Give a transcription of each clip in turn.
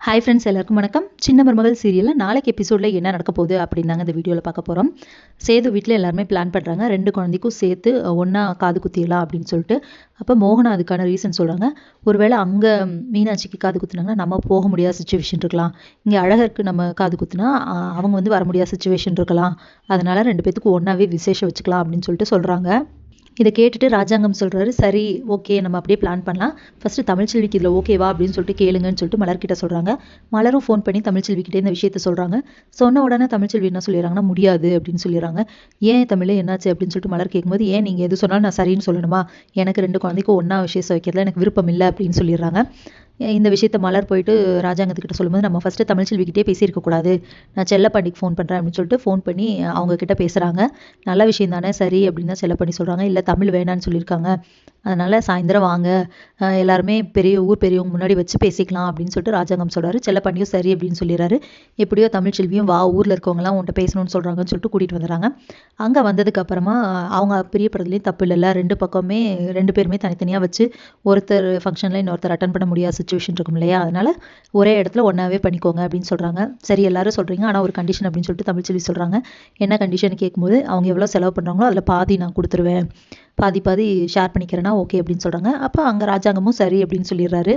Hi friends, எல்லாருக்கும் வணக்கம். சின்ன மருமகள் சீரியலில் நாளைக்கு எபிசோடில் என்ன நடக்க போகுது அப்படின்னாங்க இந்த வீடியோவில் பார்க்க போகிறோம். சேது வீட்டில் எல்லாருமே பிளான் பண்ணுறாங்க, 2 குழந்தைக்கும் சேர்த்து ஒன்றா காது குத்திடலாம் அப்படின்னு சொல்லிட்டு. அப்போ மோகனா அதுக்கான ரீசன் சொல்கிறாங்க. ஒருவேளை அங்கே மீனாட்சிக்கு காது குத்துனாங்கன்னா நம்ம போக முடியாத சுச்சுவேஷன் இருக்கலாம், இங்கே அழகருக்கு நம்ம காது குத்துனா அவங்க வர முடியாத சுச்சுவேஷன் இருக்கலாம், அதனால் 2 பேத்துக்கும் ஒன்றாவே விசேஷம் வச்சுக்கலாம் அப்படின்னு சொல்லிட்டு சொல்கிறாங்க. இதை கேட்டுட்டு ராஜாங்கம் சொல்கிறாரு, சரி ஓகே நம்ம அப்படியே பிளான் பண்ணலாம், ஃபஸ்ட்டு தமிழ்ச்செல்விக்கு இதில் ஓகேவா அப்படின்னு சொல்லிட்டு கேளுங்கன்னு சொல்லிட்டு மலர்கிட்ட சொல்கிறாங்க. மலரும் ஃபோன் பண்ணி தமிழ்ச்செல்விக்கிட்டே இந்த விஷயத்த சொல்கிறாங்க. சொன்ன உடனே தமிழ்ச்செல்வி என்ன சொல்லிடுறாங்கன்னா முடியாது அப்படின்னு சொல்லிடுறாங்க. ஏன் தமிழ் என்னாச்சு அப்படின்னு சொல்லிட்டு மலர் கேட்கும்போது, ஏன் நீங்கள் எது சொன்னாலும் நான் சரின்னு சொல்லணுமா, எனக்கு 2 குழந்தைக்கும் ஒன்றா விசேஷம் வைக்கிறதுல எனக்கு விருப்பம் இல்லை அப்படின்னு சொல்லிடுறாங்க. இந்த விஷயத்த மலர் போயிட்டு ராஜாங்கத்துக்கிட்ட சொல்லும்போது, நம்ம ஃபஸ்ட்டு தமிழ்ச்செல்விக்கிட்டே பேசியிருக்கக்கூடாது, நான் செல்லப்பாண்டிக்கு ஃபோன் பண்ணுறேன் அப்படின்னு சொல்லிட்டு ஃபோன் பண்ணி அவங்கக்கிட்ட பேசுகிறாங்க. நல்ல விஷயம் தானே, சரி அப்படின்னு தான் செல்லப்பாண்டி சொல்கிறாங்க. இல்லை தமிழ் வேணான்னு சொல்லியிருக்காங்க, அதனால் சாயந்தரம் வாங்க, எல்லாருமே ஊர் பெரியவங்க முன்னாடி வச்சு பேசிக்கலாம் அப்படின்னு சொல்லிட்டு ராஜாங்கம் சொல்கிறாரு. செல்லப்பாண்டியும் சரி அப்படின்னு சொல்லிடுறாரு. எப்படியோ தமிழ்ச்செல்வியும் வா, ஊரில் இருக்கவங்கலாம் உன்ட்ட பேசணும்னு சொல்கிறாங்கன்னு சொல்லிட்டு கூட்டிகிட்டு வந்துடுறாங்க. அங்கே வந்ததுக்கப்புறமா அவங்க பிரியப்படுறதுலேயும் தப்பு இல்லைல்ல, 2 பக்கமே 2 பேருமே தனித்தனியாக வச்சு ஒருத்தர் ஃபங்க்ஷனில் இன்னொருத்தர் அட்டன் பண்ண முடியாத சுச்சுவேஷன் இருக்கும் இல்லையா, அதனால் ஒரே இடத்துல ஒன்றாவே பண்ணிக்கோங்க அப்படின்னு சொல்கிறாங்க. சரி எல்லாரும் சொல்கிறீங்க, ஆனால் ஒரு கண்டிஷன் அப்படின்னு சொல்லிட்டு தமிழ்ச்செல்வி சொல்கிறாங்க. என்ன கண்டிஷன் கேட்கும்போது, அவங்க எவ்வளோ செலவு பண்ணுறாங்களோ அதில் பாதி நான் கொடுத்துருவேன், பாதி ஷேர் பண்ணிக்கிறேன்னா ஓகே அப்படின்னு சொல்கிறாங்க. அப்போ அங்கே ராஜாங்கமும் சரி அப்படின்னு சொல்லிடுறாரு.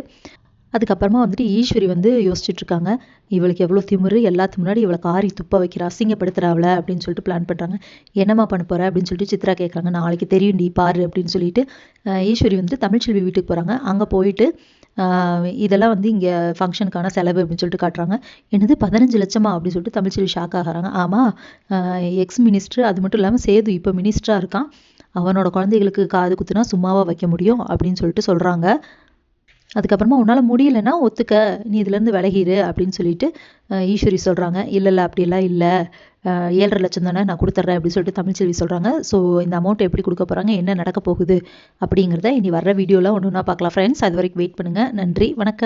அதுக்கப்புறமா ஈஸ்வரி யோசிச்சுட்டு இருக்காங்க, இவளுக்கு எவ்வளோ திமிரு, எல்லாத்துக்கு முன்னாடி இவளை காரி துப்ப வைக்கிறா, அசிங்கப்படுத்துறாவளை அப்படின்னு சொல்லிட்டு பிளான் பண்ணுறாங்க. என்னம்மா பண்ண போகிற அப்படின்னு சொல்லிட்டு சித்ரா கேட்குறாங்க. நாளைக்கு தெரியும் டி பாரு அப்படின்னு சொல்லிட்டு ஈஸ்வரி தமிழ்ச்செல்வி வீட்டுக்கு போகிறாங்க. அங்கே போயிட்டு இதெல்லாம் இங்கே ஃபங்க்ஷனுக்கான செலவு அப்படின்னு சொல்லிட்டு காட்டுறாங்க. என்னது 15 லட்சமா அப்படின்னு சொல்லிட்டு தமிழ்ச்செல்வி ஷாக் ஆகிறாங்க. ஆமாம், எக்ஸ் மினிஸ்டர், அது மட்டும் இல்லாமல் சேது இப்போ மினிஸ்டராக இருக்கான், அவனோட குழந்தைகளுக்கு காது குத்துனா சும்மாவாக வைக்க முடியும் அப்படின்னு சொல்லிட்டு சொல்கிறாங்க. அதுக்கப்புறமா உன்னால் முடியலைன்னா ஒத்துக்க, நீ இதுலேருந்து விலகிடு அப்படின்னு சொல்லிட்டு ஈஸ்வரி சொல்கிறாங்க. இல்லை அப்படியெல்லாம் இல்லை, 7.5 லட்சம் தானே நான் கொடுத்துட்றேன் அப்படின்னு சொல்லிட்டு தமிழ்ச்செல்வி சொல்கிறாங்க. ஸோ இந்த அமௌண்ட் எப்படி கொடுக்க போகிறாங்க, என்ன நடக்க போகுது அப்படிங்கிறத இனி வர்ற வீடியோவில் ஒன்று ஒன்றா பார்க்கலாம் ஃப்ரெண்ட்ஸ். அது வரைக்கும் வெயிட் பண்ணுங்கள். நன்றி, வணக்கம்.